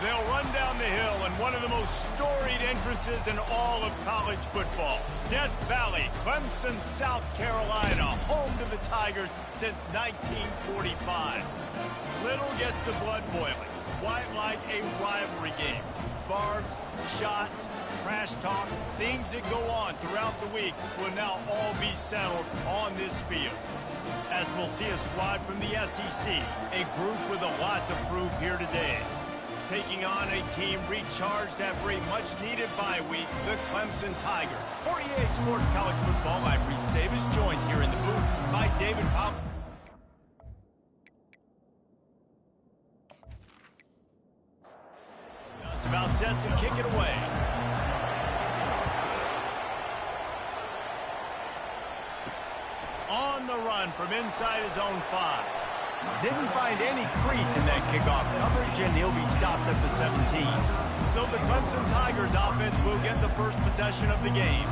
They'll run down the hill in one of the most storied entrances in all of college football. Death Valley, Clemson, South Carolina, home to the Tigers since 1945. Little gets the blood boiling. Quite like a rivalry game. Barbs, shots, trash talk, things that go on throughout the week will now all be settled on this field. As we'll see a squad from the SEC, a group with a lot to prove here today. Taking on a team recharged after a much-needed bye week, the Clemson Tigers. 48 Sports College Football, I'm Reese Davis, joined here in the booth by David Pop. Just about set to kick it away. On the run from inside his own 5. Didn't find any crease in that kickoff coverage, and he'll be stopped at the 17. So the Clemson Tigers offense will get the first possession of the game.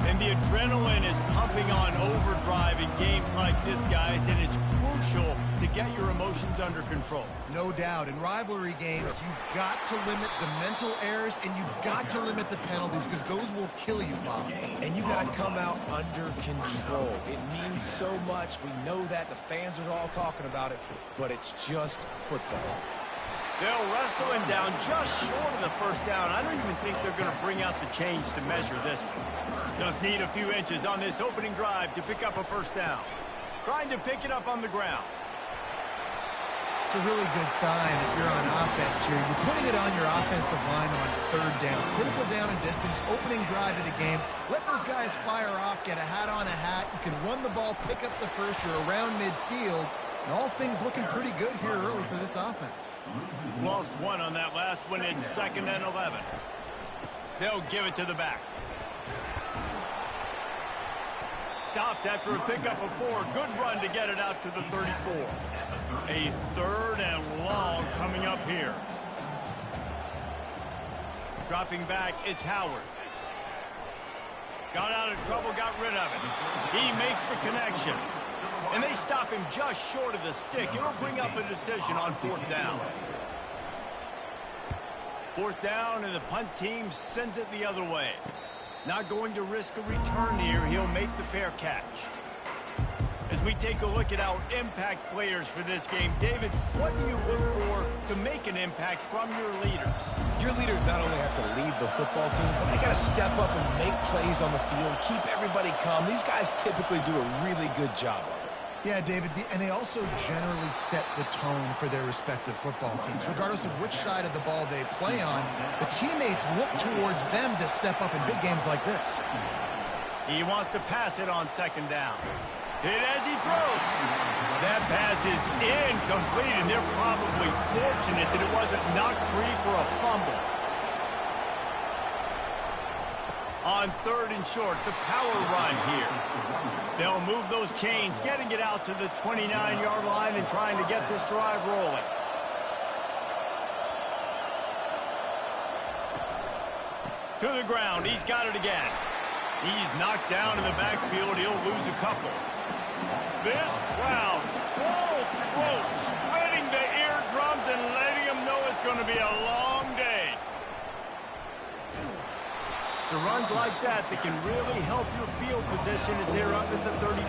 And the adrenaline is pumping on overdrive in games like this, guys, and it's crucial to get your emotions under control. No doubt. In rivalry games, you've got to limit the mental errors, and you've got to limit the penalties, because those will kill you, Bob. And you got to come out under control. It means so much. We know that. The fans are all talking about it, but it's just football. They'll wrestle him down just short of the first down. I don't even think they're going to bring out the chains to measure this one. Just need a few inches on this opening drive to pick up a first down. Trying to pick it up on the ground. It's a really good sign if you're on offense here. You're putting it on your offensive line on third down. Critical down and distance, opening drive of the game. Let those guys fire off, get a hat on a hat. You can run the ball, pick up the first. You're around midfield. And all things looking pretty good here early for this offense. Lost one on that last one. It's 2nd and 11. They'll give it to the back. Stopped after a pickup of 4. Good run to get it out to the 34. A 3rd and long coming up here. Dropping back, it's Howard. Got out of trouble, got rid of it. He makes the connection. And they stop him just short of the stick. It'll bring up a decision on 4th down. 4th down, and the punt team sends it the other way. Not going to risk a return here. He'll make the fair catch. As we take a look at our impact players for this game, David, what do you look for to make an impact from your leaders? Your leaders not only have to lead the football team, but they got to step up and make plays on the field, keep everybody calm. These guys typically do a really good job of it. Yeah, David, and they also generally set the tone for their respective football teams. Regardless of which side of the ball they play on, the teammates look towards them to step up in big games like this. He wants to pass it on 2nd down. Hit as he throws. That pass is incomplete, and they're probably fortunate that it wasn't knocked free for a fumble. On 3rd and short, the power run here. They'll move those chains, getting it out to the 29-yard line and trying to get this drive rolling. To the ground, he's got it again. He's knocked down in the backfield. He'll lose a couple. This crowd, full throat, splitting the eardrums and letting them know it's going to be a long day. It's runs like that that can really help your field position as they're up at the 35.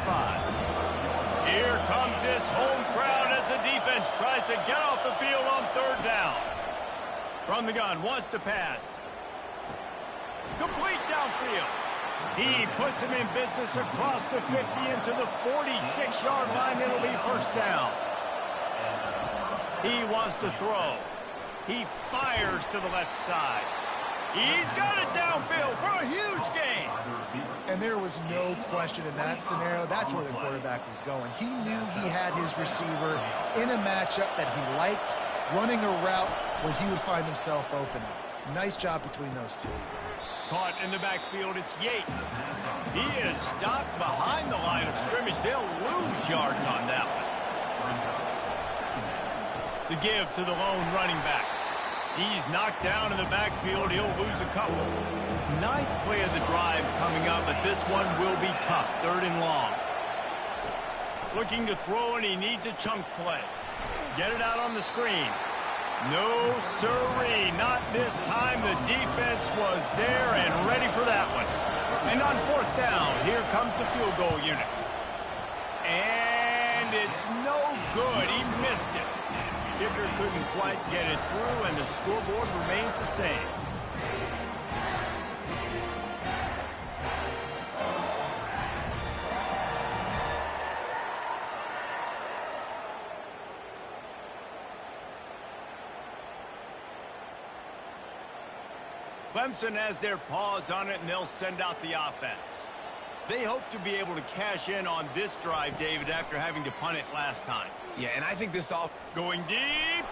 Here comes this home crowd as the defense tries to get off the field on 3rd down. From the gun, wants to pass. Complete downfield. He puts him in business across the 50 into the 46-yard line. It'll be 1st down. He wants to throw. He fires to the left side. He's got it downfield for a huge gain. And there was no question in that scenario. That's where the quarterback was going. He knew he had his receiver in a matchup that he liked, running a route where he would find himself open. Nice job between those two. Caught in the backfield, it's Yates. He is stopped behind the line of scrimmage. They'll lose yards on that one. The give to the lone running back. He's knocked down in the backfield. He'll lose a couple. 9th play of the drive coming up, but this one will be tough. 3rd and long. Looking to throw, and he needs a chunk play. Get it out on the screen. No, sirree, not this time. The defense was there and ready for that one. And on fourth down, here comes the field goal unit. And it's no good. He missed it. Kicker couldn't quite get it through, and the scoreboard remains the same. Clemson has their paws on it, and they'll send out the offense. They hope to be able to cash in on this drive, David, after having to punt it last time. Yeah, and I think this all... Going deep.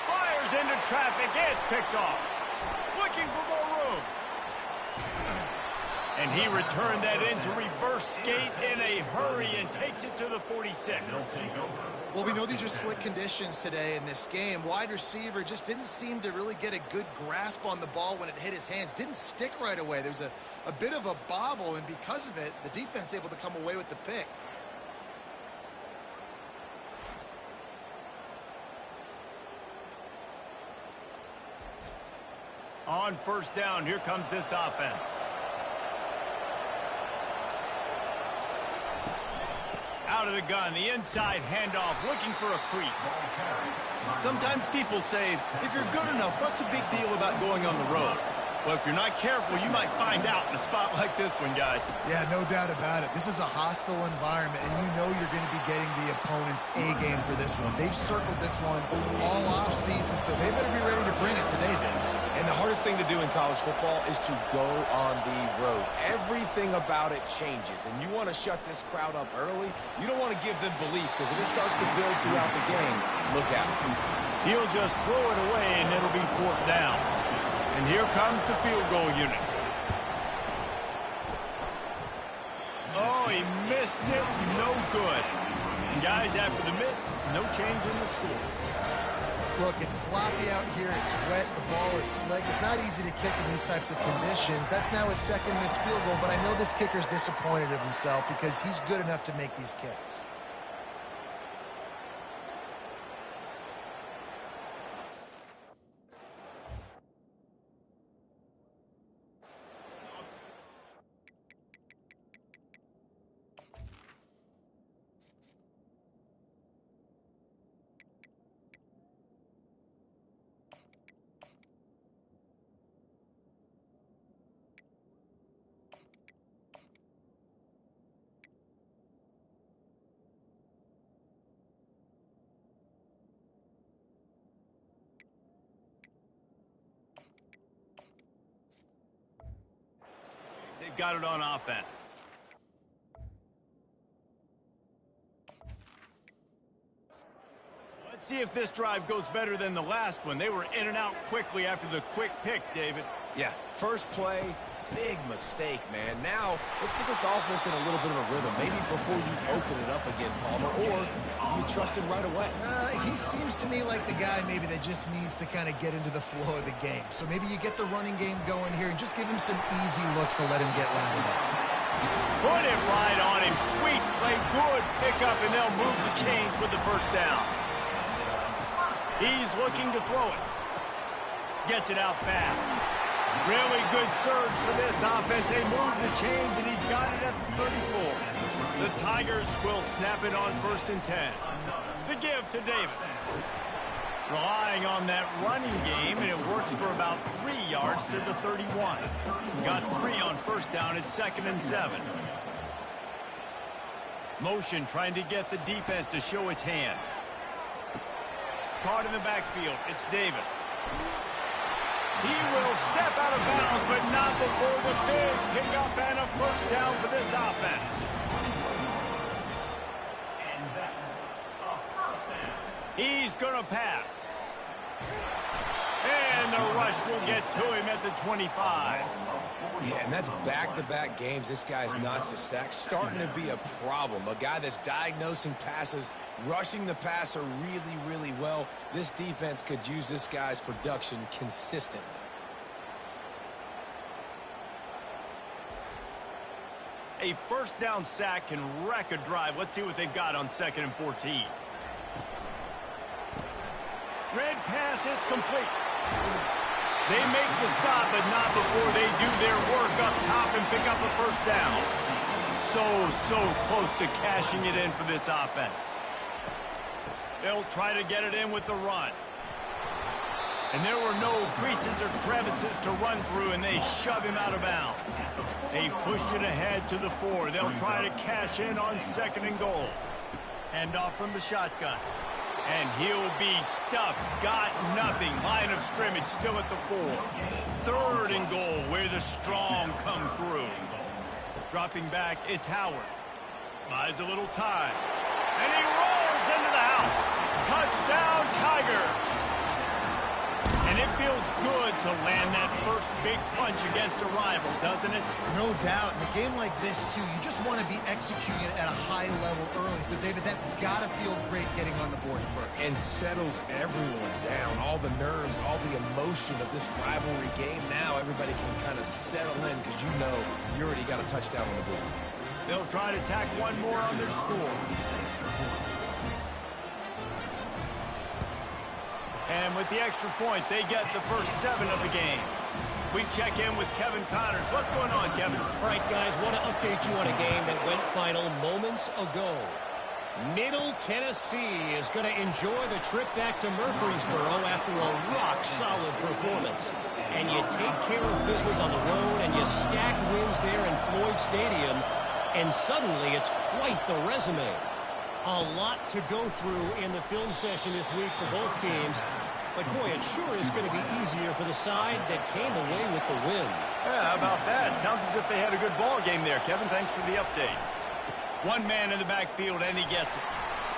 Fires into traffic. It's picked off. Looking for more room. And he returned that into reverse skate in a hurry and takes it to the 46. Well, we know these are slick conditions today in this game. Wide receiver just didn't seem to really get a good grasp on the ball when it hit his hands. Didn't stick right away. There was a bit of a bobble, and because of it, the defense able to come away with the pick. On first down, here comes this offense. Out of the gun, the inside handoff, looking for a crease. Sometimes people say, if you're good enough, what's the big deal about going on the road? Well, if you're not careful, you might find out in a spot like this one, guys. Yeah, no doubt about it. This is a hostile environment, and you know you're going to be getting the opponent's A game for this one. They've circled this one all off season, so they better be ready to bring it today, then. And the hardest thing to do in college football is to go on the road. Everything about it changes, and you want to shut this crowd up early. You don't want to give them belief, because if it starts to build throughout the game, look out. He'll just throw it away, and it'll be fourth down. And here comes the field goal unit. Oh, he missed it. No good. And guys, after the miss, no change in the score. Look, it's sloppy out here. It's wet. The ball is slick. It's not easy to kick in these types of conditions. That's now his second missed field goal, but I know this kicker's disappointed of himself because he's good enough to make these kicks. They've got it on offense. Let's see if this drive goes better than the last one. They were in and out quickly after the quick pick, David. Yeah, first play, big mistake, man. Now, let's get this offense in a little bit of a rhythm. Maybe before you open it up again, Palmer, or do you trust him right away? He seems to me like the guy maybe that just needs to kind of get into the flow of the game. So maybe you get the running game going here and just give him some easy looks to let him get landed up. Put it right on him. Sweet play, good pickup, and they'll move the chains with the first down. He's looking to throw it. Gets it out fast. Really good surge for this offense. They move the chains, and he's got it at the 34. The Tigers will snap it on 1st and 10. The give to Davis. Relying on that running game, and it works for about 3 yards to the 31. Got 3 on first down at 2nd and 7. Motion trying to get the defense to show its hand. Caught in the backfield. It's Davis. He will step out of bounds, but not before the big pickup and a first down for this offense. And that's a first down. He's going to pass. And the rush will get to him at the 25. Yeah, and that's back-to-back games. This guy's notched the sack, starting to be a problem. A guy that's diagnosing passes, rushing the passer really, really well. This defense could use this guy's production consistently. A first down sack can wreck a drive. Let's see what they've got on 2nd and 14. Red pass, it's complete. They make the stop, but not before they do their work up top and pick up a first down. So close to cashing it in for this offense. They'll try to get it in with the run. And there were no creases or crevices to run through, and they shove him out of bounds. They pushed it ahead to the 4. They'll try to cash in on 2nd and goal. Hand off from the shotgun. And he'll be stuffed. Got nothing. Line of scrimmage still at the 4. 3rd and goal where the strong come through. Dropping back, it's Howard. Buys a little time. And he rolls into the house. Touchdown, Tiger. And it feels good to land that first big punch against a rival, doesn't it? No doubt. In a game like this, too, you just want to be executing it at a high level early. So, David, that's got to feel great getting on the board first. And settles everyone down. All the nerves, all the emotion of this rivalry game. Now everybody can kind of settle in because you know you already got a touchdown on the board. They'll try to tack one more on their score. And with the extra point, they get the first 7 of the game. We check in with Kevin Connors. What's going on, Kevin? All right, guys, want to update you on a game that went final moments ago. Middle Tennessee is going to enjoy the trip back to Murfreesboro after a rock-solid performance. And you take care of business on the road, and you stack wins there in Floyd Stadium, and suddenly it's quite the resume. A lot to go through in the film session this week for both teams. But, boy, it sure is going to be easier for the side that came away with the win. Yeah, how about that? Sounds as if they had a good ball game there, Kevin. Thanks for the update. One man in the backfield, and he gets it.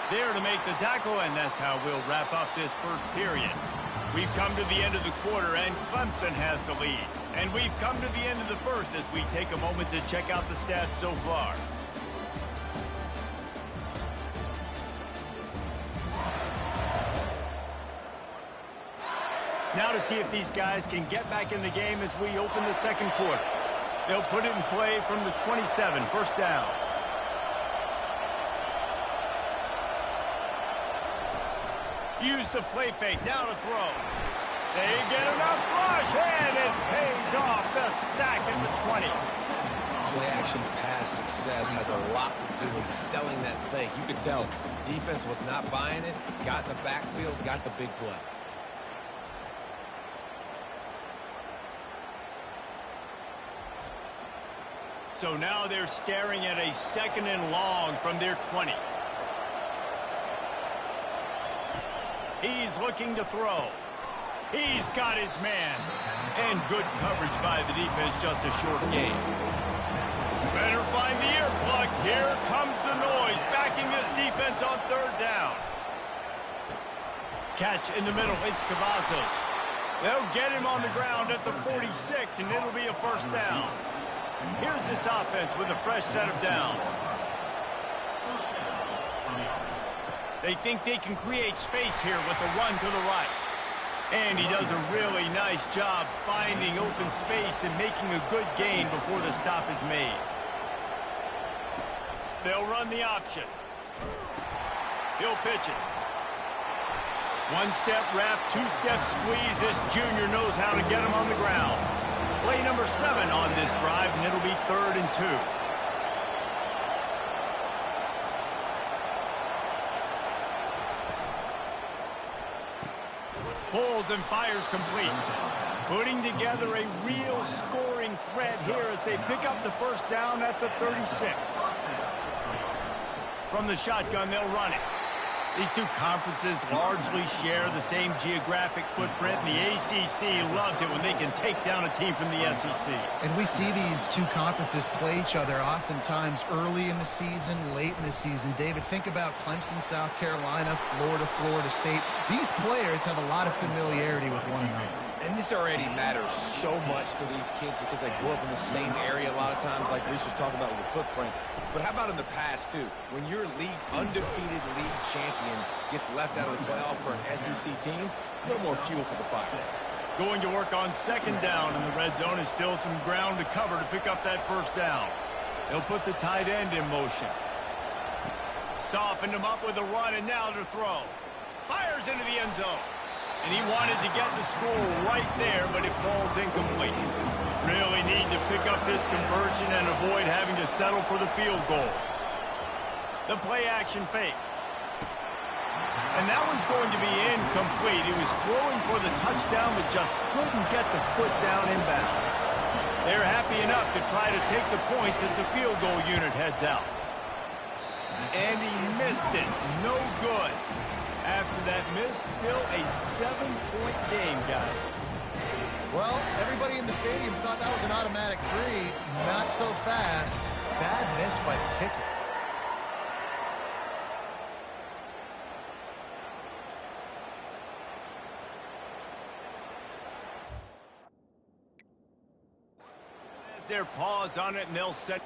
There to make the tackle, and that's how we'll wrap up this first period. We've come to the end of the quarter, and Clemson has the lead. And we've come to the end of the first as we take a moment to check out the stats so far. Now to see if these guys can get back in the game as we open the second quarter. They'll put it in play from the 27, first down. Use the play fake, now to throw. They get enough rush, and it pays off. The sack at the 20. Play-action pass success has a lot to do with selling that fake. You could tell defense was not buying it, got in the backfield, got the big play. So now they're staring at a 2nd and long from their 20. He's looking to throw. He's got his man. And good coverage by the defense, just a short gain. Better find the earplugs. Here comes the noise, backing this defense on 3rd down. Catch in the middle, it's Cavazos. They'll get him on the ground at the 46, and it'll be a first down. Here's this offense with a fresh set of downs. They think they can create space here with a run to the right. And he does a really nice job finding open space and making a good gain before the stop is made. They'll run the option. He'll pitch it. One-step wrap, two-step squeeze. This junior knows how to get him on the ground. Play number 7 on this drive, and it'll be 3rd and 2. Pulls and fires complete. Putting together a real scoring threat here as they pick up the first down at the 36. From the shotgun, they'll run it. These two conferences largely share the same geographic footprint, and the ACC loves it when they can take down a team from the SEC. And we see these two conferences play each other oftentimes early in the season, late in the season. David, think about Clemson, South Carolina, Florida, Florida State. These players have a lot of familiarity with one another. And this already matters so much to these kids because they grew up in the same area a lot of times, like Reese was talking about with the footprint. But how about in the past, too? When your undefeated league champion gets left out of the playoff for an SEC team, a little more fuel for the fire. Going to work on 2nd down, and the red zone is still some ground to cover to pick up that first down. They'll put the tight end in motion. Softened him up with a run, and now to throw. Fires into the end zone. And he wanted to get the score right there, but it falls incomplete. Really need to pick up this conversion and avoid having to settle for the field goal. The play action fake. And that one's going to be incomplete. He was throwing for the touchdown, but just couldn't get the foot down in bounds. They're happy enough to try to take the points as the field goal unit heads out. And he missed it. No good. After that miss, still a 7-point game, guys. Well, everybody in the stadium thought that was an automatic 3. Not so fast. Bad miss by the kicker. As their paws on it, and they'll set.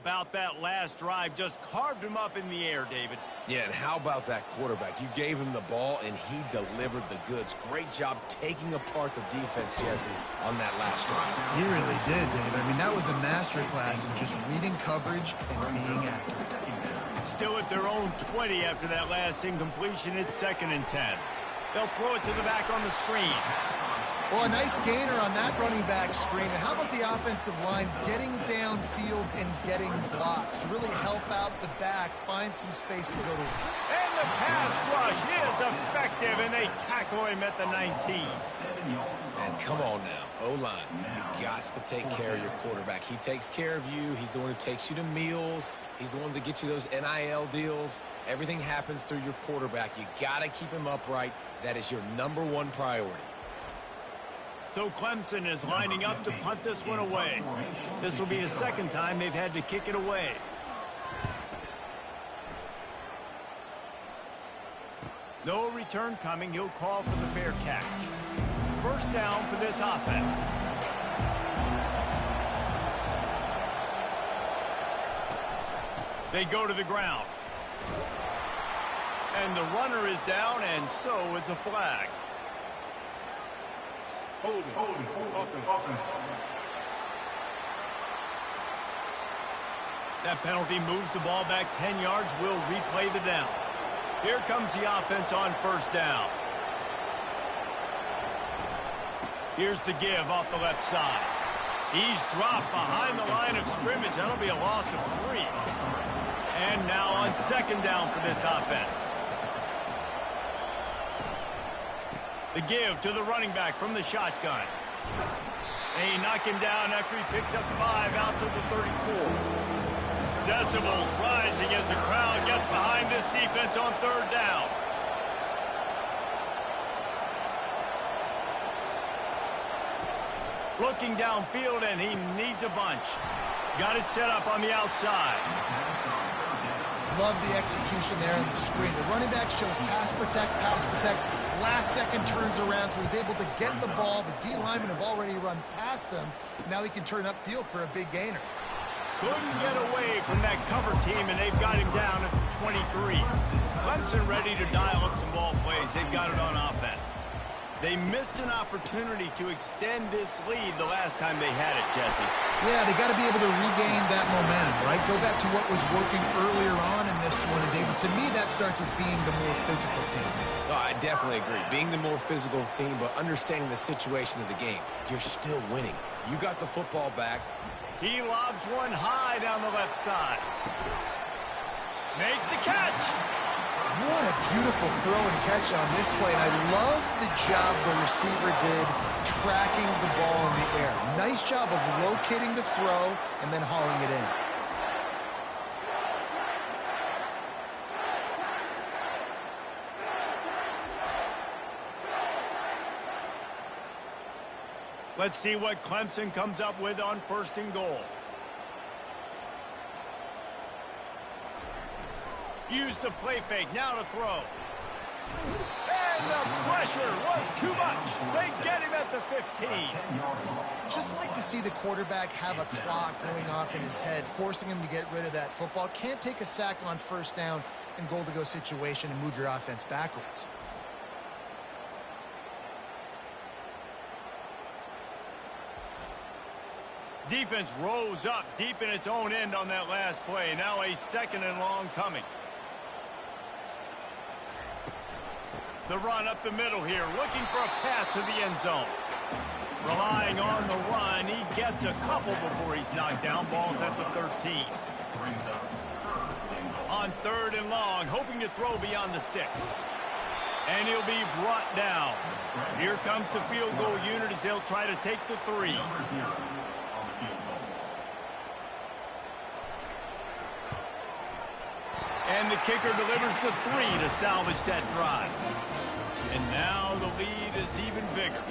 About that last drive, just carved him up in the air, David. Yeah, and how about that quarterback? You gave him the ball, and he delivered the goods. Great job taking apart the defense, Jesse, on that last drive. He really did, David. I mean, that was a masterclass in just reading coverage and being accurate. Still at their own 20 after that last incompletion. It's 2nd and 10. They'll throw it to the back on the screen. Well, a nice gainer on that running back screen. And how about the offensive line getting downfield and getting blocks to really help out the back, find some space to go to. And the pass rush is effective, and they tackle him at the 19. And come on now, O-line, you got to take care of your quarterback. He takes care of you. He's the one who takes you to meals. He's the one that gets you those NIL deals. Everything happens through your quarterback. You got to keep him upright. That is your #1 priority. So Clemson is lining up to punt this one away. This will be the 2nd time they've had to kick it away. No return coming. He'll call for the fair catch. 1st down for this offense. They go to the ground. And the runner is down, and so is a flag. Holding. That penalty moves the ball back 10 yards. We'll replay the down. Here comes the offense on 1st down. Here's the give off the left side. He's dropped behind the line of scrimmage. That'll be a loss of 3. And now on 2nd down for this offense. The give to the running back from the shotgun. And he knocked him down after he picks up 5 out to the 34. Decibels rising as the crowd gets behind this defense on 3rd down. Looking downfield, and he needs a bunch. Got it set up on the outside. Love the execution there on the screen. The running back shows pass protect. Last second turns around, so he's able to get the ball. The D linemen have already run past him. Now he can turn upfield for a big gainer. Couldn't get away from that cover team, and they've got him down at the 23. Clemson ready to dial up some ball plays. They've got it on offense. They missed an opportunity to extend this lead the last time they had it, Jesse. Yeah, they got to be able to regain that momentum, right? Go back to what was working earlier on in this one. And David, to me, that starts with being the more physical team. Oh, I definitely agree. Being the more physical team, but understanding the situation of the game. You're still winning. You got the football back. He lobs one high down the left side. Makes the catch. What a beautiful throw and catch on this play. And I love the job the receiver did tracking the ball in the air. Nice job of locating the throw and then hauling it in. Let's see what Clemson comes up with on 1st and goal. Use the play fake, now to throw. And the pressure was too much. They get him at the 15. Just like to see the quarterback have a clock going off in his head, forcing him to get rid of that football. Can't take a sack on 1st down in goal-to-go situation and move your offense backwards. Defense rose up deep in its own end on that last play. Now a 2nd and long coming. The run up the middle here, looking for a path to the end zone. Relying on the run, he gets a couple before he's knocked down. Ball's at the 13. On 3rd and long, hoping to throw beyond the sticks. And he'll be brought down. Here comes the field goal unit as they'll try to take the 3. And the kicker delivers the 3 to salvage that drive. And now the lead is even bigger.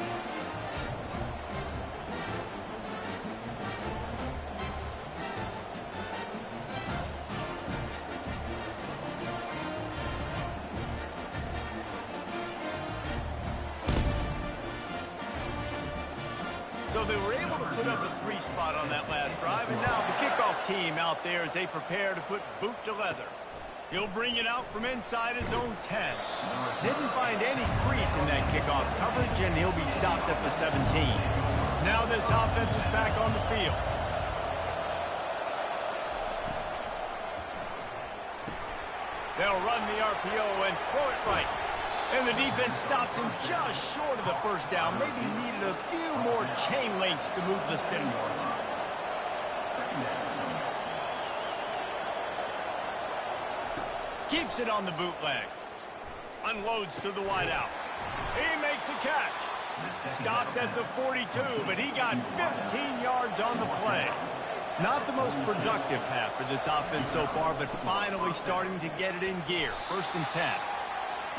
So they were able to put up a 3 spot on that last drive, and now the kickoff team out there as they prepare to put boot to leather. He'll bring it out from inside his own 10. Didn't find any crease in that kickoff coverage, and he'll be stopped at the 17. Now this offense is back on the field. They'll run the RPO and throw it right. And the defense stops him just short of the 1st down. Maybe needed a few more chain links to move the sticks. Keeps it on the bootleg. Unloads to the wideout. He makes a catch. Stopped at the 42, but he got 15 yards on the play. Not the most productive half for this offense so far, but finally starting to get it in gear. 1st and 10.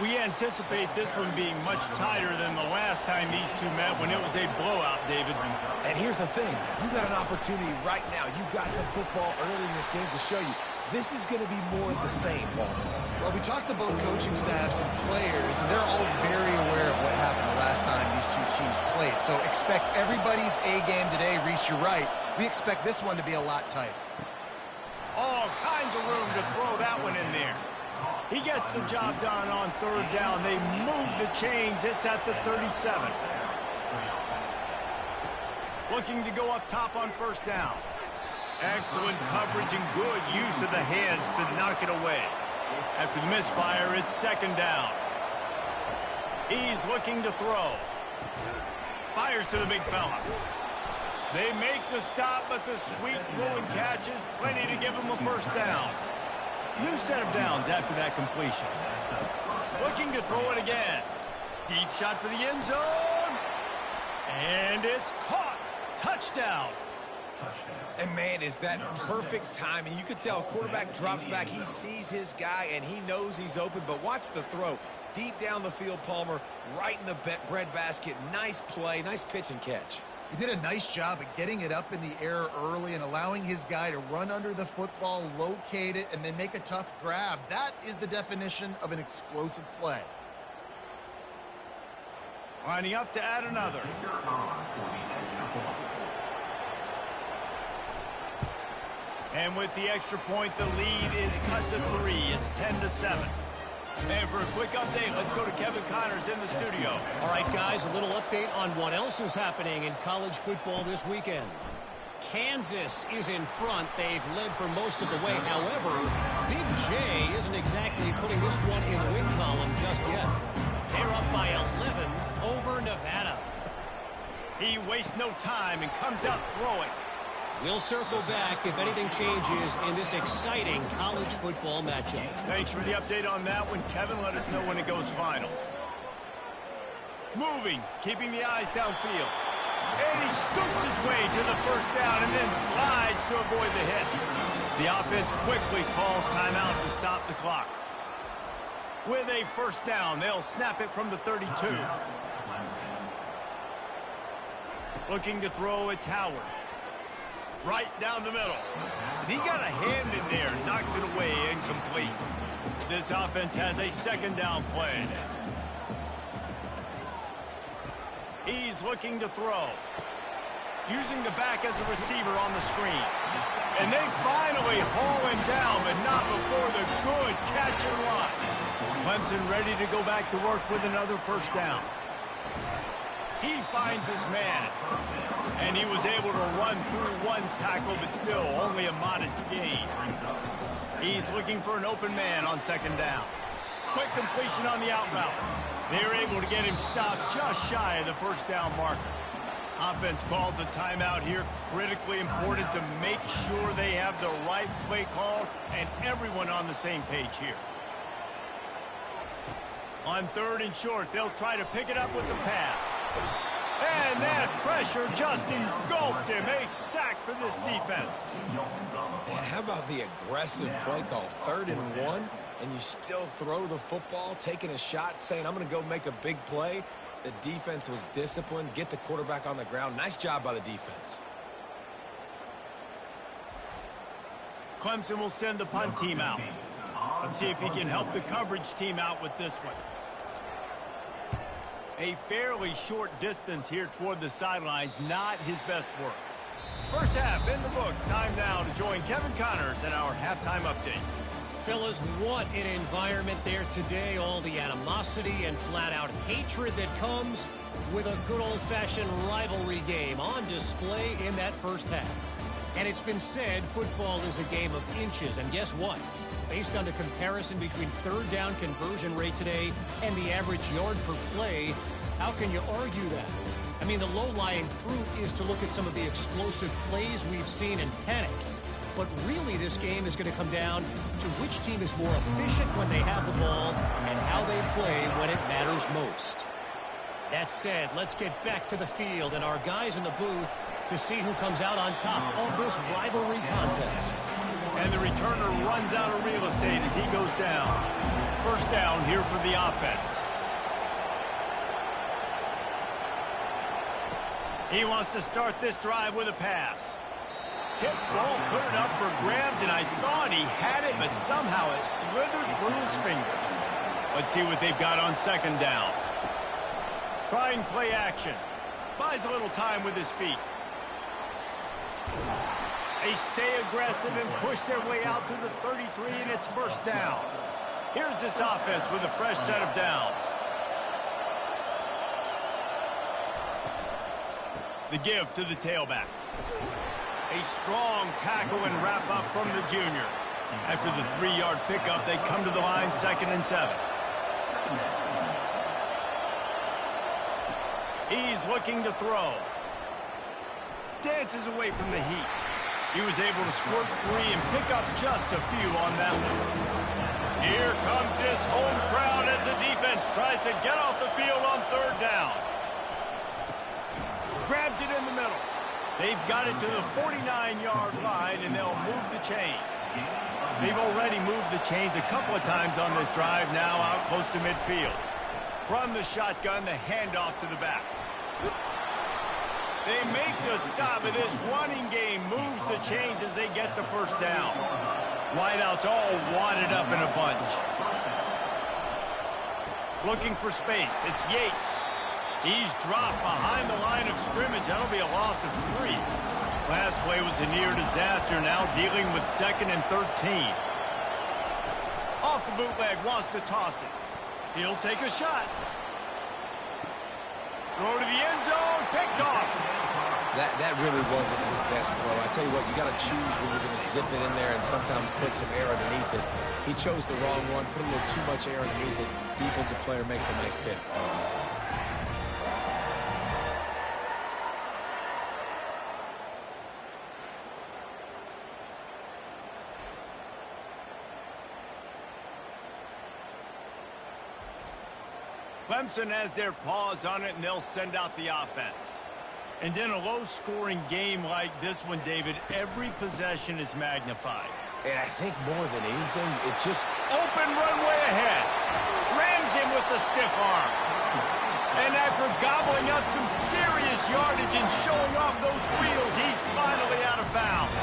We anticipate this one being much tighter than the last time these two met when it was a blowout, David. And here's the thing. You got an opportunity right now. You got the football early in this game to show you this is going to be more of the same, Paul. Well, we talked to both coaching staffs and players, and they're all very aware of what happened the last time these two teams played. So expect everybody's A game today. Reese, you're right. We expect this one to be a lot tighter. All kinds of room to throw that one in there. He gets the job done on 3rd down. They move the chains. It's at the 37. Looking to go up top on 1st down. Excellent coverage and good use of the hands to knock it away. After the misfire, it's 2nd down. He's looking to throw. Fires to the big fella. They make the stop, but the sweet rolling catch is plenty to give him a 1st down. New set of downs after that completion. Looking to throw it again. Deep shot for the end zone. And it's caught. Touchdown. And, man, is that perfect timing. You could tell a quarterback drops back. He sees his guy, and he knows he's open. But watch the throw. Deep down the field, Palmer, right in the breadbasket. Nice play, nice pitch and catch. He did a nice job of getting it up in the air early and allowing his guy to run under the football, locate it, and then make a tough grab. That is the definition of an explosive play. Lining up to add another. And with the extra point, the lead is cut to 3. It's 10-7. And for a quick update, let's go to Kevin Connors in the studio. All right, guys, a little update on what else is happening in college football this weekend. Kansas is in front. They've led for most of the way. However, Big J isn't exactly putting this one in the win column just yet. They're up by 11 over Nevada. He wastes no time and comes out throwing. We'll circle back if anything changes in this exciting college football matchup. Thanks for the update on that one, Kevin. Let us know when it goes final. Moving, keeping the eyes downfield. And he scoops his way to the first down and then slides to avoid the hit. The offense quickly calls timeout to stop the clock. With a first down, they'll snap it from the 32. Looking to throw, it's Howard. Right down the middle. He got a hand in there, knocks it away, incomplete. This offense has a second down play. He's looking to throw. Using the back as a receiver on the screen. And they finally haul him down, but not before the good catch and run. Clemson ready to go back to work with another first down. He finds his man. And he was able to run through one tackle, but still only a modest gain. He's looking for an open man on second down. Quick completion on the out route. They're able to get him stopped just shy of the first down marker. Offense calls a timeout here. Critically important to make sure they have the right play call and everyone on the same page here. On third and short, they'll try to pick it up with the pass. And that pressure just engulfed him. A sack for this defense. And how about the aggressive play call? 3rd and 1, and you still throw the football, taking a shot, saying, I'm going to go make a big play. The defense was disciplined, get the quarterback on the ground. Nice job by the defense. Clemson will send the punt team out. Let's see if he can help the coverage team out with this one. A fairly short distance here toward the sidelines, not his best work. First half in the books. Time now to join Kevin Connors in our halftime update. Fellas, what an environment there today. All the animosity and flat-out hatred that comes with a good old-fashioned rivalry game on display in that first half. And it's been said football is a game of inches. And guess what? Based on the comparison between third down conversion rate today and the average yard per play, how can you argue that? I mean, the low-lying fruit is to look at some of the explosive plays we've seen and panic. But really, this game is going to come down to which team is more efficient when they have the ball and how they play when it matters most. That said, let's get back to the field and our guys in the booth to see who comes out on top of this rivalry contest. And the returner runs out of real estate as he goes down. First down here for the offense. He wants to start this drive with a pass. Tip ball, put it up for grabs, and I thought he had it, but somehow it slithered through his fingers. Let's see what they've got on second down. Trying play action. Buys a little time with his feet. They stay aggressive and push their way out to the 33, and it's first down. Here's this offense with a fresh set of downs. The give to the tailback. A strong tackle and wrap up from the junior. After the 3-yard pickup, they come to the line 2nd and 7. He's looking to throw. Dances away from the heat. He was able to squirt free and pick up just a few on that one. Here comes this home crowd as the defense tries to get off the field on third down. Grabs it in the middle. They've got it to the 49-yard line, and they'll move the chains. They've already moved the chains a couple of times on this drive, now out close to midfield. From the shotgun, the handoff to the back. They make the stop, and this running game moves the chains as they get the first down. Wideouts all wadded up in a bunch. Looking for space. It's Yates. He's dropped behind the line of scrimmage. That'll be a loss of 3. Last play was a near disaster. Now dealing with 2nd and 13. Off the bootleg, wants to toss it. He'll take a shot. Throw to the end zone, picked off. That really wasn't his best throw. I tell you what, you got to choose when you're going to zip it in there and sometimes put some air underneath it. He chose the wrong one, put a little too much air underneath it. Defensive player makes the nice pick. Clemson has their paws on it, and they'll send out the offense. And in a low-scoring game like this one, David, every possession is magnified. And I think more than anything, it just... Open runway ahead. Rams him with the stiff arm. And after gobbling up some serious yardage and showing off those wheels, he's finally out of bounds.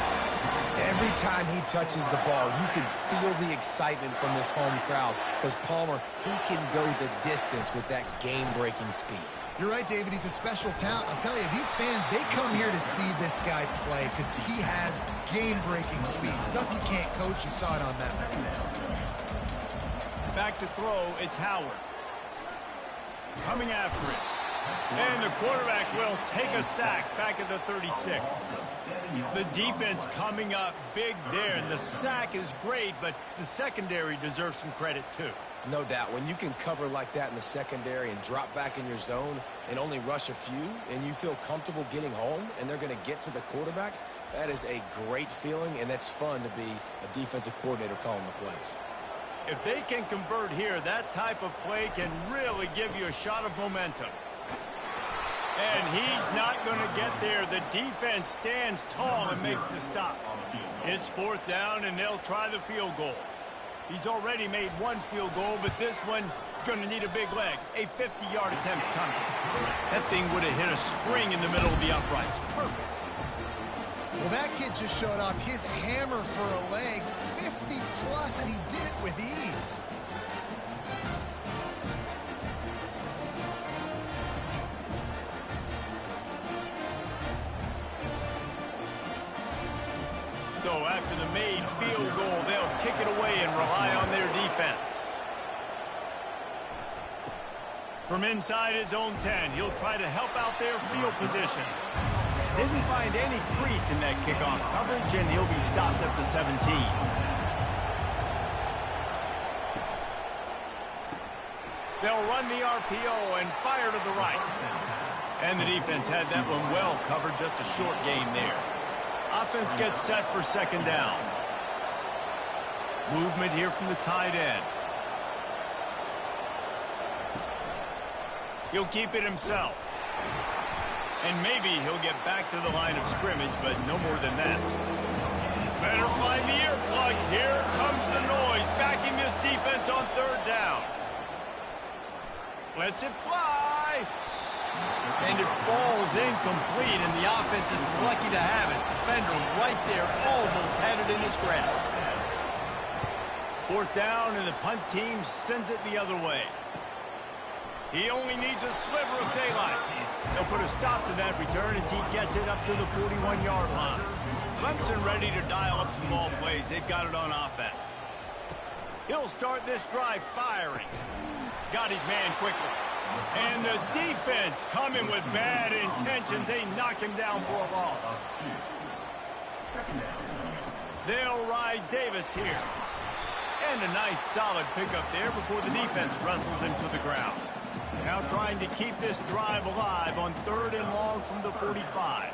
Every time he touches the ball, you can feel the excitement from this home crowd because Palmer, he can go the distance with that game-breaking speed. You're right, David. He's a special talent. I'll tell you, these fans, they come here to see this guy play because he has game-breaking speed. Stuff you can't coach. You saw it on that one. Back to throw, it's Howard. Coming after it. And the quarterback will take a sack back at the 36. The defense coming up big there, and the sack is great, but the secondary deserves some credit too. No doubt. When you can cover like that in the secondary and drop back in your zone and only rush a few, and you feel comfortable getting home, and they're going to get to the quarterback, that is a great feeling, and that's fun to be a defensive coordinator calling the plays. If they can convert here, that type of play can really give you a shot of momentum. And he's not going to get there. The defense stands tall and makes the stop. It's 4th down, and they'll try the field goal. He's already made one field goal, but this one is going to need a big leg. A 50-yard attempt coming. That thing would have hit a spring in the middle of the uprights. Perfect. Well, that kid just showed off his hammer for a leg, 50-plus, and he did it with ease. So after the made field goal, they'll kick it away and rely on their defense. From inside his own 10, he'll try to help out their field position. Didn't find any crease in that kickoff coverage, and he'll be stopped at the 17. They'll run the RPO and fire to the right. And the defense had that one well covered, just a short gain there. Offense gets set for 2nd down. Movement here from the tight end. He'll keep it himself. And maybe he'll get back to the line of scrimmage, but no more than that. Better find the earplugs. Here comes the noise, backing this defense on 3rd down. Lets it fly. And it falls incomplete, and the offense is lucky to have it. Defender right there almost had it in his grasp. 4th down, and the punt team sends it the other way. He only needs a sliver of daylight. They'll put a stop to that return as he gets it up to the 41-yard line. Clemson ready to dial up some ball plays. They've got it on offense. He'll start this drive firing. Got his man quickly. And the defense coming with bad intentions. They knock him down for a loss. They'll ride Davis here. And a nice solid pickup there before the defense wrestles him to the ground. Now trying to keep this drive alive on 3rd and long from the 45.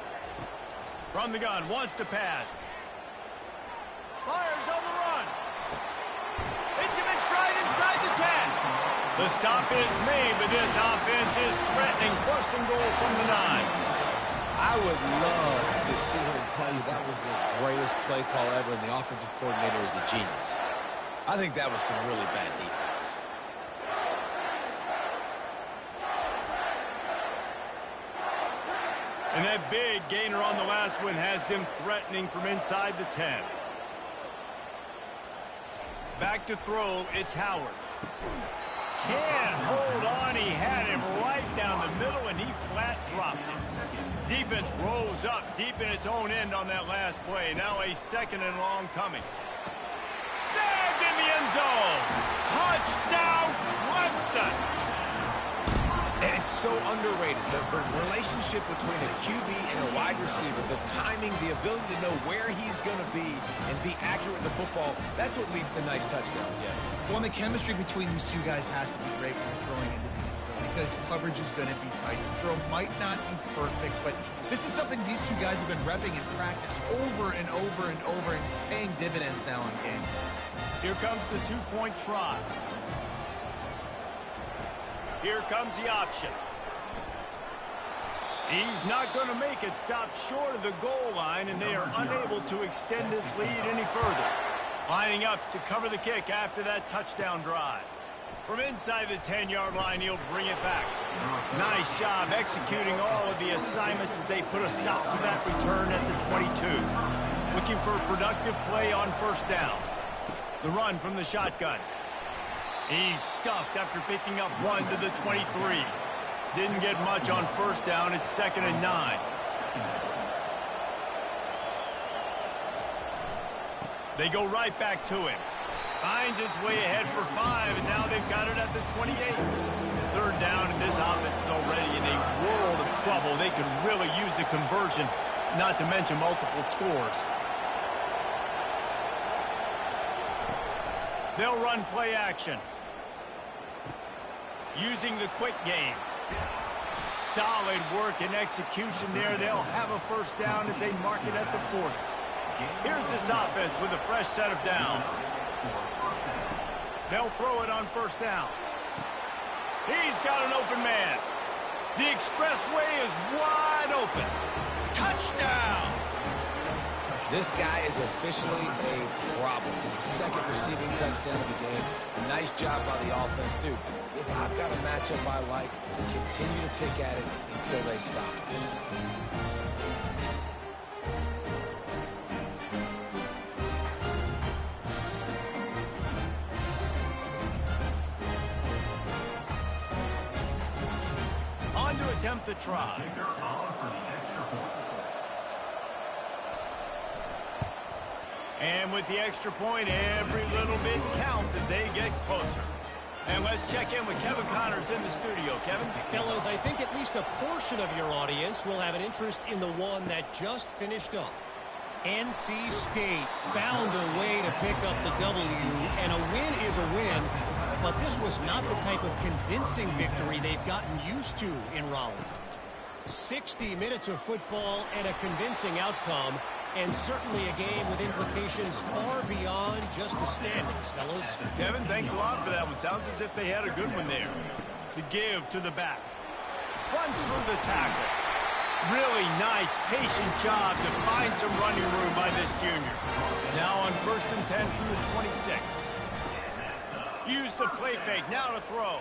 From the gun, wants to pass. Fires on the run. Hits him in stride inside the 10. The stop is made, but this offense is threatening. 1st and goal from the 9. I would love to sit here and tell you that was the greatest play call ever, and the offensive coordinator is a genius. I think that was some really bad defense. And that big gainer on the last one has them threatening from inside the 10. Back to throw, it's Howard. Can't hold on. He had him right down the middle, and he flat dropped it. Defense rose up deep in its own end on that last play. Now a 2nd and long coming. Snagged in the end zone. Touchdown, Clemson. And it's so underrated. The relationship between a QB and a wide receiver, the timing, the ability to know where he's going to be and be accurate with the football, that's what leads to nice touchdowns, Jesse. Well, the chemistry between these two guys has to be great when they're throwing into the end zone because coverage is going to be tight. The throw might not be perfect, but this is something these two guys have been repping in practice over and over and over, and it's paying dividends now in game. Here comes the 2-point try. Here comes the option. He's not going to make it. Stopped short of the goal line, and they are unable to extend this lead any further. Lining up to cover the kick after that touchdown drive. From inside the 10-yard line, he'll bring it back. Nice job executing all of the assignments as they put a stop to that return at the 22. Looking for a productive play on first down. The run from the shotgun. He's stuffed after picking up 1 to the 23. Didn't get much on first down. It's 2nd and 9. They go right back to him. Finds his way ahead for 5, and now they've got it at the 28. 3rd down, and this offense is already in a world of trouble. They could really use a conversion, not to mention multiple scores. They'll run play action. Using the quick game. Solid work and execution there. They'll have a first down as they mark it at the 40. Here's this offense with a fresh set of downs. They'll throw it on first down. He's got an open man. The expressway is wide open. Touchdown! This guy is officially a problem. His 2nd receiving touchdown of the game. Nice job by the offense. Dude, if I've got a matchup I like, continue to pick at it until they stop. On to attempt the try. And with the extra point, every little bit counts as they get closer. And let's check in with Kevin Connors in the studio. Kevin? Fellas, I think at least a portion of your audience will have an interest in the one that just finished up. NC State found a way to pick up the W, and a win is a win, but this was not the type of convincing victory they've gotten used to in Raleigh. 60 minutes of football and a convincing outcome, and certainly a game with implications far beyond just the standings, fellas. Kevin, thanks a lot for that one. Sounds as if they had a good one there. The give to the back. Runs through the tackle. Really nice, patient job to find some running room by this junior. Now on 1st and 10 from the 26. Use the play fake, now to throw.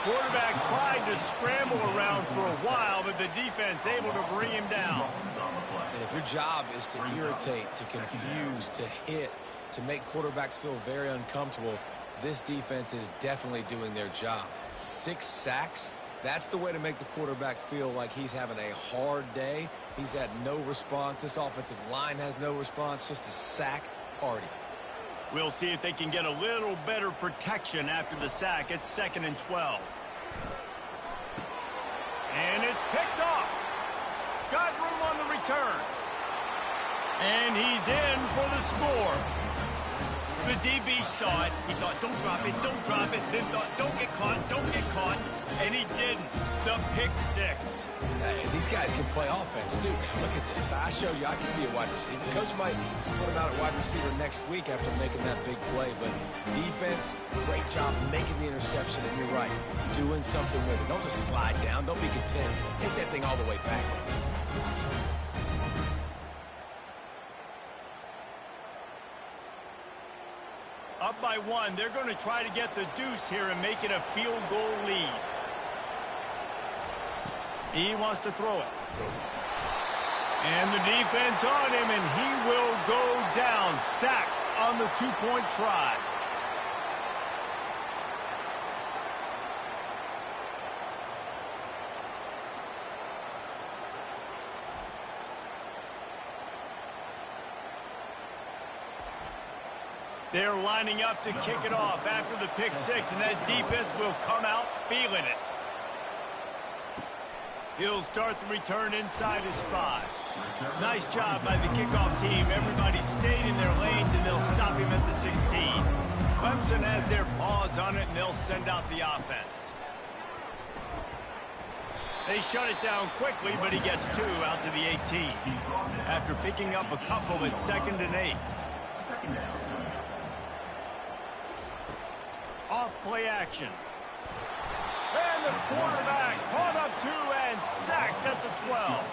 Quarterback tried to scramble around for a while, but the defense able to bring him down. And if your job is to irritate, to confuse, to hit, to make quarterbacks feel very uncomfortable, this defense is definitely doing their job. 6 sacks, that's the way to make the quarterback feel like he's having a hard day. He's had no response. This offensive line has no response, just a sack party. We'll see if they can get a little better protection after the sack. It's 2nd and 12. And it's picked off. Got room on the return. And he's in for the score. The DB saw it. He thought, don't drop it, don't drop it. Then thought, don't get caught, don't get caught. And he didn't. The pick 6. Hey, these guys can play offense, too. Now, look at this. I showed you I can be a wide receiver. Coach might split him out at wide receiver next week after making that big play. But defense, great job making the interception. And you're right, doing something with it. Don't just slide down. Don't be content. Take that thing all the way back. Up by 1. They're going to try to get the deuce here and make it a field goal lead. He wants to throw it. And the defense on him, and he will go down. Sack on the 2-point try. They're lining up to kick it off after the pick 6, and that defense will come out feeling it. He'll start the return inside his 5. Nice job by the kickoff team. Everybody stayed in their lanes, and they'll stop him at the 16. Clemson has their paws on it, and they'll send out the offense. They shut it down quickly, but he gets 2 out to the 18. After picking up a couple at 2nd and 8. Off play action. And the quarterback caught up to and sacked at the 12.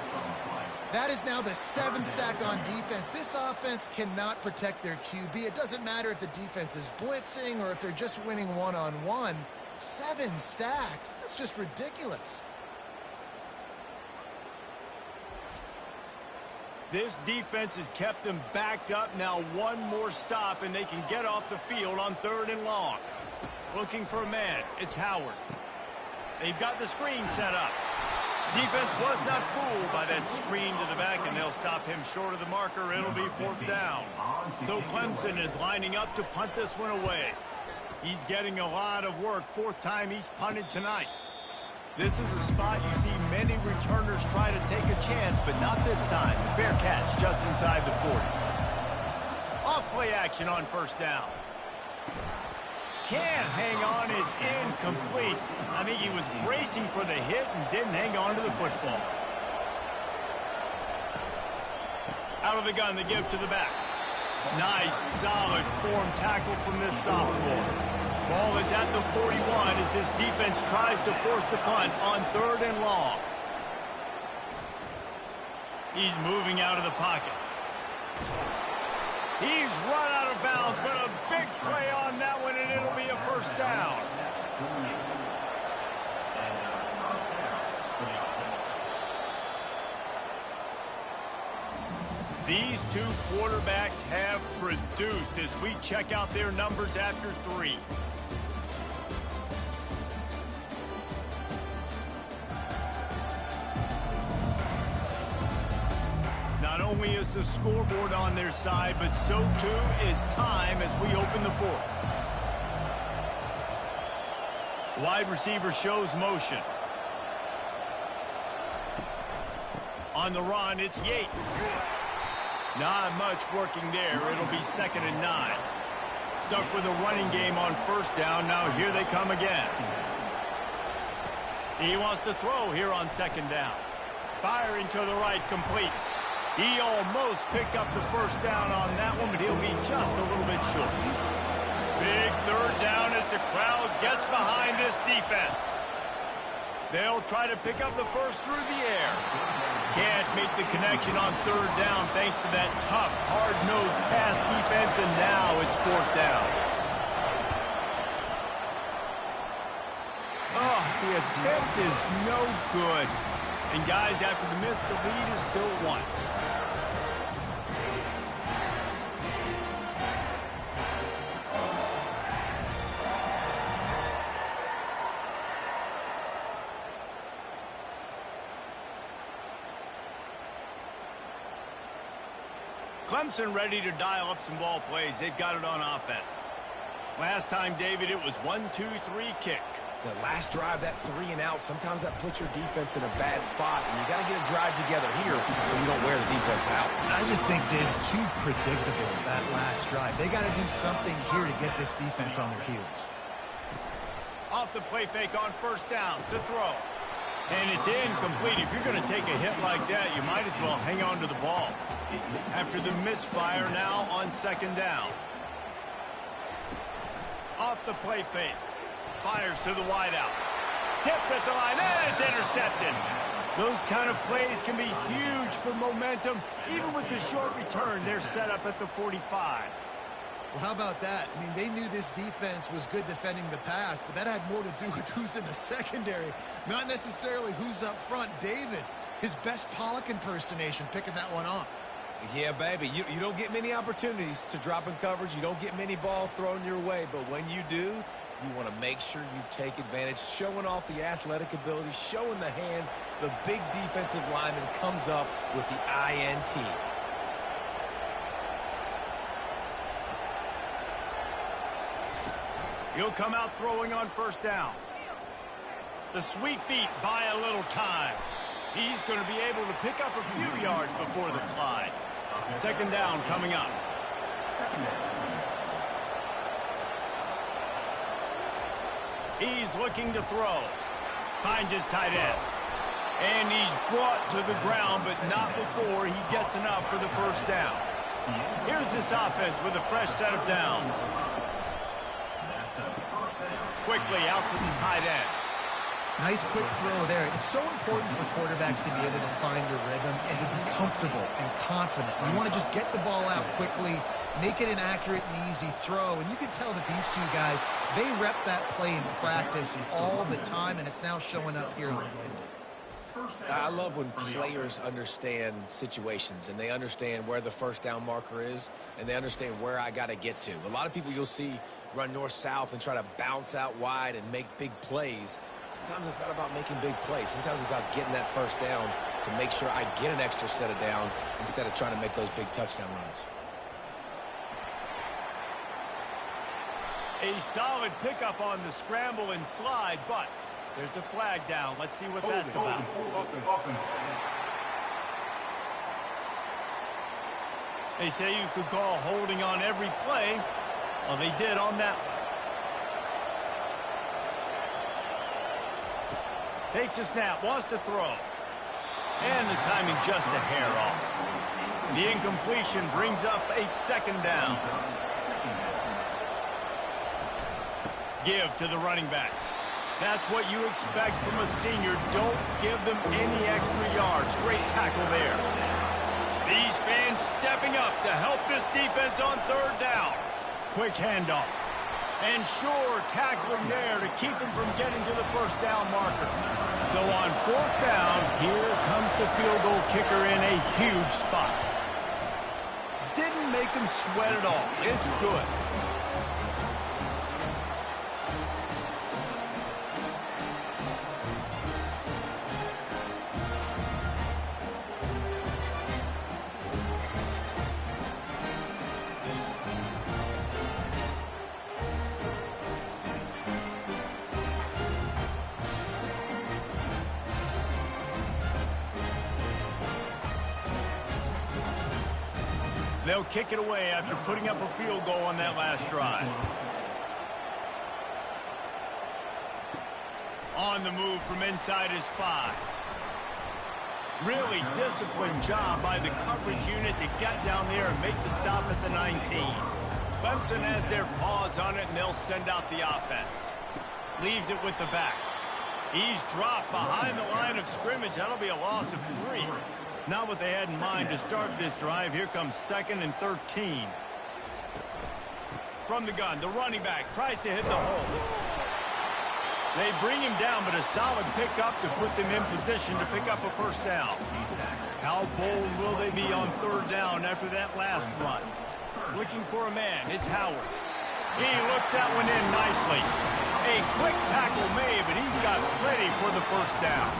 That is now the 7th sack on defense. This offense cannot protect their QB. It doesn't matter if the defense is blitzing or if they're just winning one-on-one. 7 sacks. That's just ridiculous. This defense has kept them backed up. Now one more stop, and they can get off the field on 3rd and long. Looking for a man. It's Howard. They've got the screen set up. Defense was not fooled by that screen to the back, and they'll stop him short of the marker. It'll be 4th down. So Clemson is lining up to punt this one away. He's getting a lot of work. 4th time he's punted tonight. This is a spot you see many returners try to take a chance, but not this time. Fair catch just inside the 40. Off play action on 1st down. Can't hang on, is incomplete. I think he was bracing for the hit and didn't hang on to the football. Out of the gun, the give to the back. Nice, solid form tackle from this sophomore. Ball is at the 41 as his defense tries to force the punt on 3rd and long. He's moving out of the pocket. He's run out of bounds, but a big play on that one, and it'll be a 1st down. These two quarterbacks have produced as we check out their numbers after 3. Not only is the scoreboard on their side, but so too is time as we open the 4th. Wide receiver shows motion. On the run, it's Yates. Not much working there. It'll be 2nd and 9. Stuck with a running game on 1st down. Now here they come again. He wants to throw here on 2nd down. Firing to the right, complete. He almost picked up the 1st down on that one, but he'll be just a little bit short. Big 3rd down as the crowd gets behind this defense. They'll try to pick up the 1st through the air. Can't make the connection on 3rd down thanks to that tough, hard-nosed pass defense, and now it's 4th down. Oh, the attempt is no good. And guys, after the miss, the lead is still 1. Clemson ready to dial up some ball plays. They've got it on offense. Last time, David, it was 1-2-3 kick. The last drive, that 3 and out, sometimes that puts your defense in a bad spot, and you got to get a drive together here so you don't wear the defense out. I just think, Dave, too predictable, that last drive. They got to do something here to get this defense on their heels. Off the play fake on 1st down to throw. And it's incomplete. If you're going to take a hit like that, you might as well hang on to the ball. After the misfire, now on 2nd down. Off the play fake. Fires to the wideout. Tipped at the line, and it's intercepted. Those kind of plays can be huge for momentum. Even with the short return, they're set up at the 45. Well, how about that? I mean, they knew this defense was good defending the pass, but that had more to do with who's in the secondary, not necessarily who's up front. David, his best Pollock impersonation, picking that one off. Yeah, baby, you don't get many opportunities to drop in coverage. You don't get many balls thrown your way, but when you do, you want to make sure you take advantage, showing off the athletic ability, showing the hands. The big defensive lineman comes up with the INT. He'll come out throwing on 1st down. The sweet feet buy a little time. He's going to be able to pick up a few yards before the slide. 2nd down coming up. He's looking to throw. Finds his tight end. And he's brought to the ground, but not before he gets enough for the 1st down. Here's this offense with a fresh set of downs. Quickly out to the tight end. Nice quick throw there. It's so important for quarterbacks to be able to find a rhythm and to be comfortable and confident. You want to just get the ball out quickly, make it an accurate and easy throw. And you can tell that these two guys, they rep that play in practice all the time, and it's now showing up here on the game. I love when players understand situations and they understand where the first down marker is and they understand where I got to get to. A lot of people you'll see run north-south and try to bounce out wide and make big plays. Sometimes it's not about making big plays. Sometimes it's about getting that first down to make sure I get an extra set of downs instead of trying to make those big touchdown runs. A solid pickup on the scramble and slide, but there's a flag down. Let's see what that's about. They say you could call holding on every play. Well, they did on that one. Takes a snap, wants to throw. And the timing just a hair off. The incompletion brings up a second down. Give to the running back. That's what you expect from a senior. Don't give them any extra yards. Great tackle there. These fans stepping up to help this defense on third down. Quick handoff. And sure, tackling there to keep him from getting to the first down marker. So on fourth down, here comes the field goal kicker in a huge spot. Didn't make him sweat at all. It's good. They'll kick it away after putting up a field goal on that last drive. On the move from inside his 5. Really disciplined job by the coverage unit to get down there and make the stop at the 19. Clemson has their paws on it, and they'll send out the offense. Leaves it with the back. He's dropped behind the line of scrimmage. That'll be a loss of 3. Not what they had in mind to start this drive. Here comes 2nd and 13. From the gun, the running back tries to hit the hole. They bring him down, but a solid pickup to put them in position to pick up a first down. How bold will they be on third down after that last run? Looking for a man. It's Howard. He looks that one in nicely. A quick tackle made, but he's got plenty for the first down.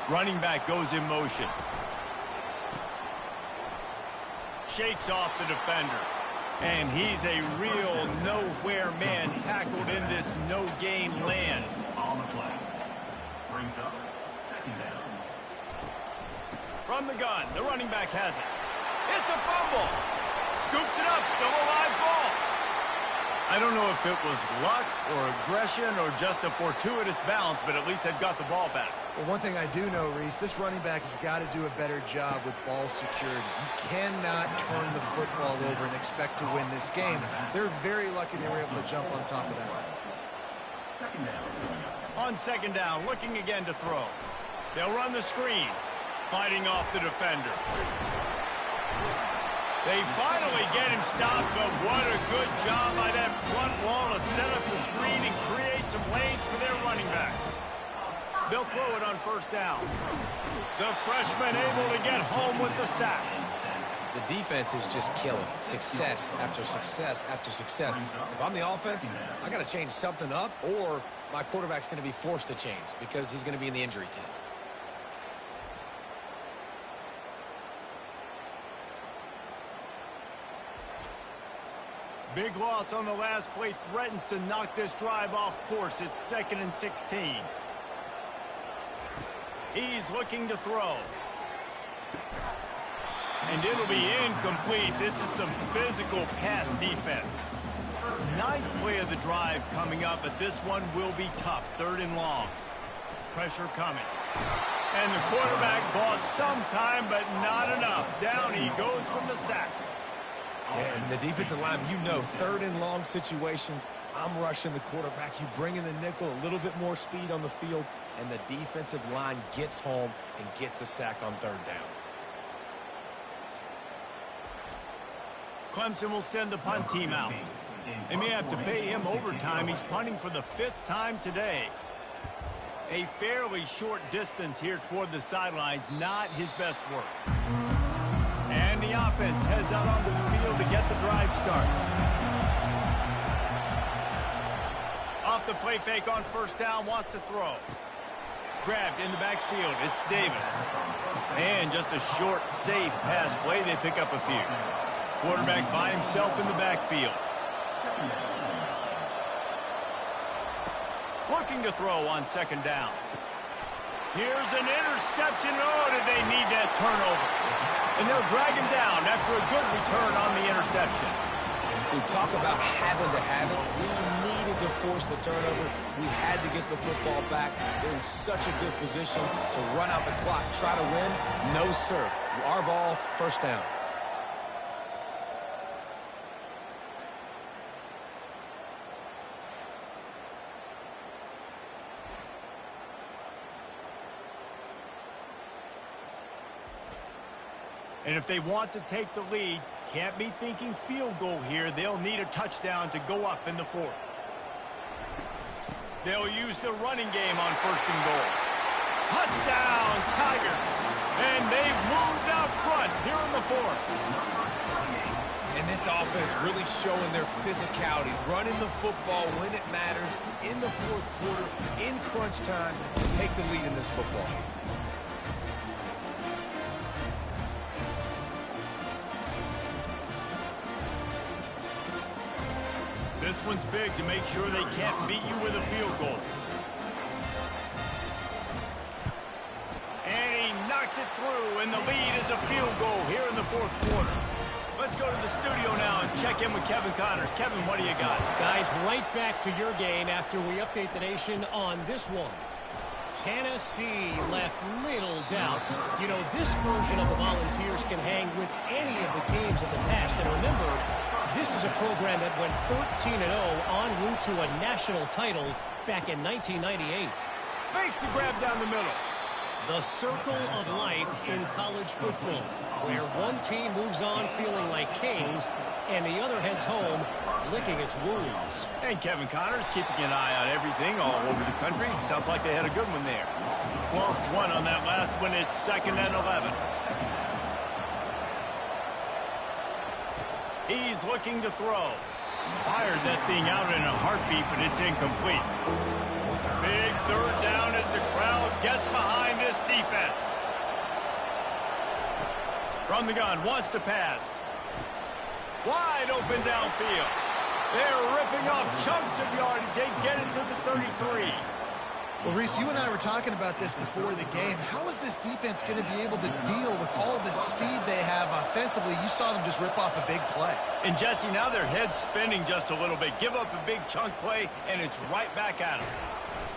Running back goes in motion. Shakes off the defender. And he's a real nowhere man tackled in this no-gain land. On the play. Brings up 2nd down. From the gun, the running back has it. It's a fumble. Scoops it up, still a live ball. I don't know if it was luck or aggression or just a fortuitous bounce, but at least they've got the ball back. Well, one thing I do know, Reese, this running back has got to do a better job with ball security. You cannot turn the football over and expect to win this game. They're very lucky they were able to jump on top of that. 2nd down. On 2nd down, looking again to throw. They'll run the screen, fighting off the defender. They finally get him stopped, but what a good job by that front wall to set up the screen and create some lanes for their running back. They'll throw it on first down. The freshman able to get home with the sack. The defense is just killing. Success after success after success. If I'm the offense, I got to change something up, or my quarterback's going to be forced to change because he's going to be in the injury tent. Big loss on the last play threatens to knock this drive off course. It's 2nd and 16. He's looking to throw. And it'll be incomplete. This is some physical pass defense. 9th play of the drive coming up, but this one will be tough. 3rd and long. Pressure coming. And the quarterback bought some time, but not enough. Down he goes with the sack. And the defensive line, you know, third and long situations, I'm rushing the quarterback. You bring in the nickel, a little bit more speed on the field, and the defensive line gets home and gets the sack on third down. Clemson will send the punt team out. They may have to pay him overtime. He's punting for the 5th time today. A fairly short distance here toward the sidelines, not his best work. And the offense heads out onto the field to get the drive started. Off the play fake on first down, wants to throw. Grabbed in the backfield, it's Davis. And just a short, safe pass play, they pick up a few. Quarterback by himself in the backfield. Looking to throw on second down. Here's an interception. Oh, did they need that turnover? And they'll drag him down after a good return on the interception. We talk about having to have it. We needed to force the turnover. We had to get the football back. They're in such a good position to run out the clock, try to win. No, sir. Our ball, first down. And if they want to take the lead, can't be thinking field goal here. They'll need a touchdown to go up in the 4th. They'll use the running game on first and goal. Touchdown, Tigers! And they've moved out front here in the 4th. And this offense really showing their physicality, running the football when it matters, in the 4th quarter, in crunch time, to take the lead in this football game. This one's big to make sure they can't beat you with a field goal. And he knocks it through, and the lead is a field goal here in the 4th quarter. Let's go to the studio now and check in with Kevin Connors. Kevin, what do you got? Guys, right back to your game after we update the nation on this one. Tennessee left little doubt. You know, this version of the Volunteers can hang with any of the teams of the past. And remember, this is a program that went 13-0 en route to a national title back in 1998. Makes the grab down the middle. The circle of life in college football, where one team moves on feeling like kings and the other heads home licking its wounds. And Kevin Connors keeping an eye on everything all over the country. Sounds like they had a good one there. Lost one on that last one. It's 2nd and 11. He's looking to throw. Fired that thing out in a heartbeat, but it's incomplete. Big 3rd down as the crowd gets behind this defense. From the gun, wants to pass. Wide open downfield. They're ripping off chunks of yardage. They get it to the 33. Well, Reese, you and I were talking about this before the game. How is this defense going to be able to deal with all the speed they have offensively? You saw them just rip off a big play. And, Jesse, now their head's spinning just a little bit. Give up a big chunk play, and it's right back at him.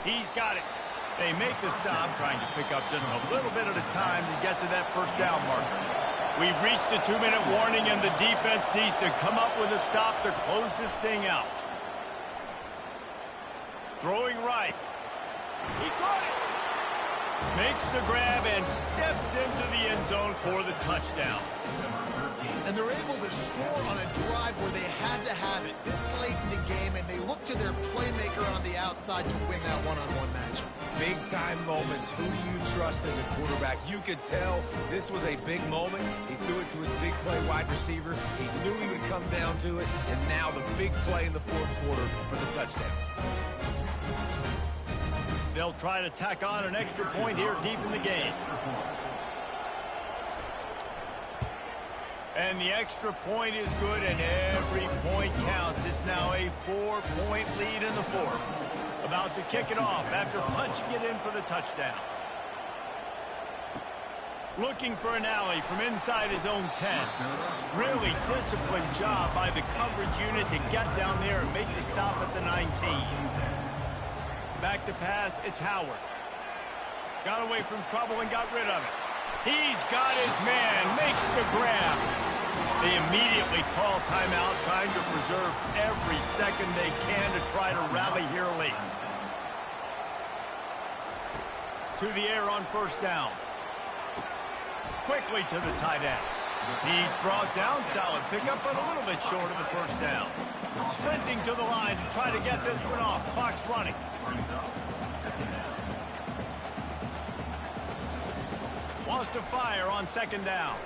He's got it. They make the stop, trying to pick up just a little bit at a time to get to that first down marker. We've reached the 2-minute warning, and the defense needs to come up with a stop to close this thing out. Throwing right. He caught it. Makes the grab and steps into the end zone for the touchdown. And they're able to score on a drive where they had to have it this late in the game, and they look to their playmaker on the outside to win that one-on-one matchup. Big-time moments. Who do you trust as a quarterback? You could tell this was a big moment. He threw it to his big play wide receiver. He knew he would come down to it, and now the big play in the 4th quarter for the touchdown. They'll try to tack on an extra point here deep in the game. And the extra point is good, and every point counts. It's now a 4-point lead in the 4th. About to kick it off after punching it in for the touchdown. Looking for an alley from inside his own 10. Really disciplined job by the coverage unit to get down there and make the stop at the 19. Back to pass, it's Howard. Got away from trouble and got rid of it. He's got his man, makes the grab. They immediately call timeout, trying to preserve every second they can to try to rally here late. To the air on first down. Quickly to the tight end. He's brought down, solid pickup, but a little bit short of the first down. Sprinting to the line to try to get this one off. Clock's running. Wants to fire on second down.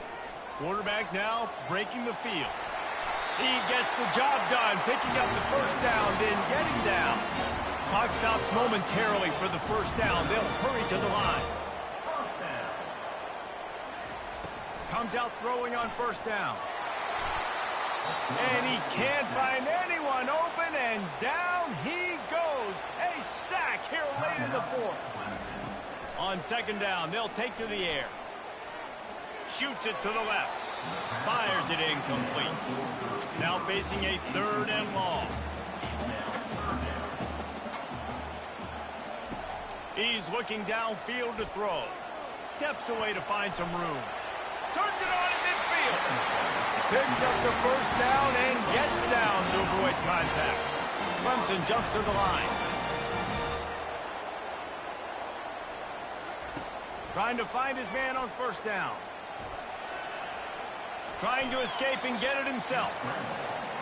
Quarterback now breaking the field. He gets the job done, picking up the first down, then getting down. Clock stops momentarily for the first down. They'll hurry to the line. Comes out throwing on first down. And he can't find anyone open, and down he goes. A sack here late in the fourth. On second down, they'll take to the air. Shoots it to the left. Fires it incomplete. Now facing a third and long. He's looking downfield to throw. Steps away to find some room. Turns it on in midfield. Picks up the first down and gets down to avoid contact. Clemson jumps to the line. Trying to find his man on first down. Trying to escape and get it himself.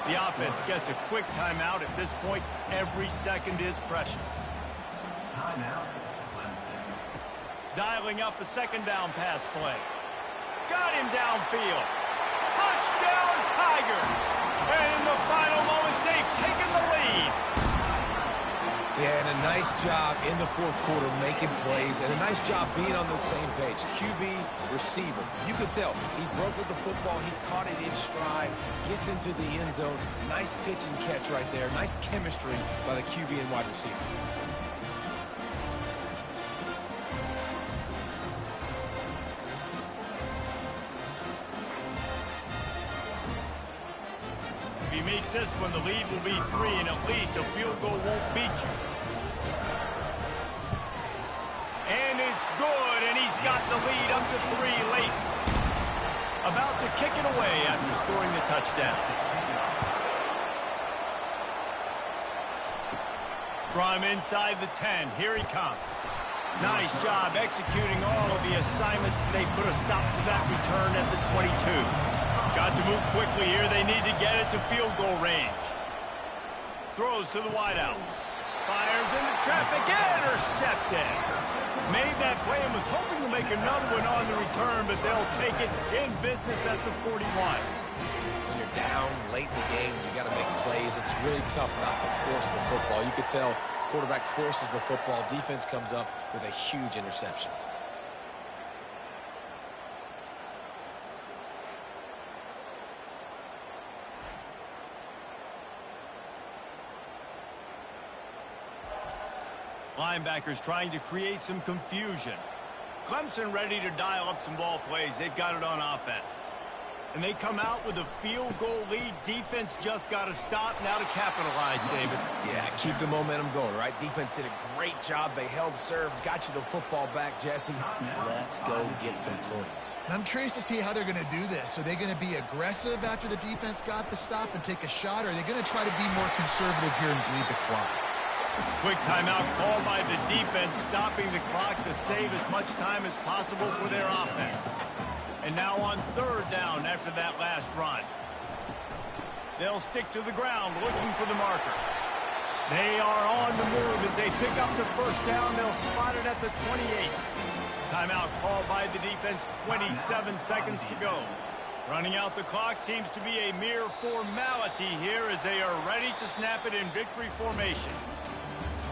The offense gets a quick timeout. At this point, every second is precious. Timeout, Clemson. Dialing up a second down pass play. Got him downfield. Touchdown, Tigers! And in the final moments, they've taken the lead. Yeah, and a nice job in the fourth quarter making plays, and a nice job being on the same page. QB, receiver. You could tell he broke with the football. He caught it in stride, gets into the end zone. Nice pitch and catch right there. Nice chemistry by the QB and wide receiver. If he makes this one, the lead will be 3, and at least a field goal won't beat you. And it's good, and he's got the lead up to 3 late. About to kick it away after scoring the touchdown. From inside the 10, here he comes. Nice job executing all of the assignments as they put a stop to that return at the 22. Got to move quickly here. They need to get it to field goal range. Throws to the wideout. Fires into traffic. Intercepted. Made that play and was hoping to make another one on the return, but they'll take it in business at the 41. When you're down late in the game, you got to make plays. It's really tough not to force the football. You could tell quarterback forces the football. Defense comes up with a huge interception. Linebackers trying to create some confusion. Clemson ready to dial up some ball plays. They've got it on offense. And they come out with a field goal lead. Defense just got to stop now to capitalize, David. Yeah, keep the momentum going, right? Defense did a great job. They held serve, got you the football back, Jesse. Let's go get some points. I'm curious to see how they're going to do this. Are they going to be aggressive after the defense got the stop and take a shot? Or are they going to try to be more conservative here and bleed the clock? Quick timeout called by the defense, stopping the clock to save as much time as possible for their offense. And now on third down after that last run. They'll stick to the ground looking for the marker. They are on the move as they pick up the first down. They'll spot it at the 28. Timeout called by the defense, 27 seconds to go. Running out the clock seems to be a mere formality here as they are ready to snap it in victory formation.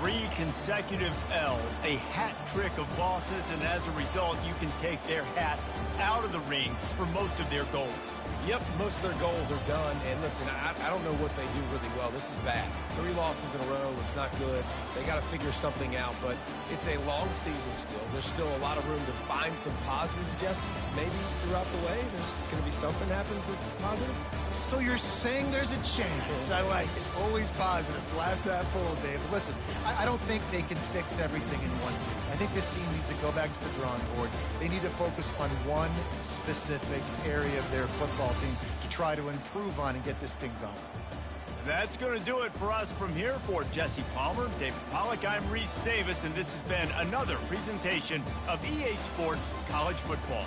3 consecutive L's, a hat trick of losses, and as a result, you can take their hat out of the ring for most of their goals. Yep, most of their goals are done. And listen, I don't know what they do really well. This is bad. 3 losses in a row. It's not good. They got to figure something out, but it's a long season still. There's still a lot of room to find some positive, Jesse. Maybe throughout the way, there's going to be something happens that's positive. So you're saying there's a chance. I like it. Always positive. Glass half full, David. Listen, I don't think they can fix everything in one week. I think this team needs to go back to the drawing board. They need to focus on one specific area of their football team to try to improve on and get this thing going. That's going to do it for us from here. For Jesse Palmer, David Pollack, I'm Reese Davis, and this has been another presentation of EA Sports College Football.